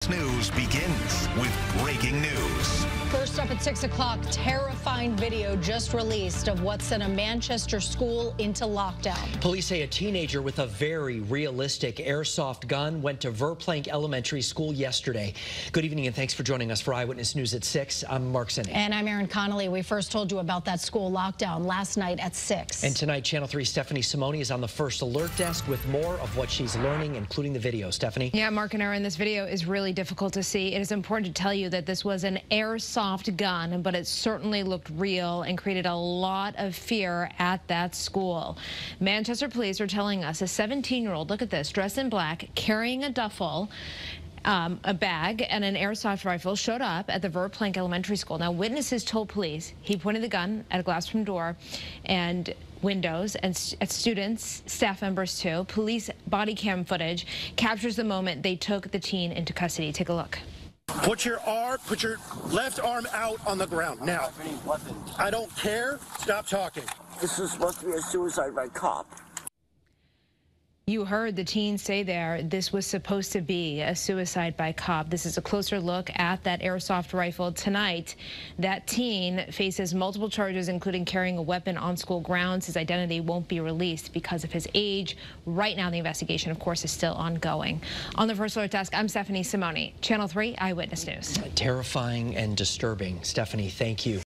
News begins with breaking news. First up at 6 o'clock, terrifying video just released of what sent a Manchester school into lockdown. Police say a teenager with a very realistic airsoft gun went to Verplank Elementary School yesterday. Good evening and thanks for joining us for Eyewitness News at 6. I'm Mark Sinney. And I'm Erin Connolly. We first told you about that school lockdown last night at 6. And tonight, Channel 3 Stephanie Simone is on the first alert desk with more of what she's learning, including the video. Stephanie? Yeah, Mark and Erin, this video is really difficult to see. It is important to tell you that this was an airsoft gun, but it certainly looked real and created a lot of fear at that school. Manchester police are telling us a 17-year-old, look at this, dressed in black, carrying a duffel, a bag and an airsoft rifle, showed up at the Verplank Elementary School. Now, witnesses told police he pointed the gun at a glass room door and windows and at students, staff members too. Police body cam footage captures the moment they took the teen into custody. Take a look. Put your left arm out on the ground now. I don't care. Stop talking. This is supposed to be a suicide by cop. You heard the teen say there, this was supposed to be a suicide by cop. This is a closer look at that airsoft rifle. Tonight, that teen faces multiple charges, including carrying a weapon on school grounds. His identity won't be released because of his age. Right now, the investigation, of course, is still ongoing. On the first alert desk, I'm Stephanie Simone, Channel 3 Eyewitness News. Terrifying and disturbing. Stephanie, thank you.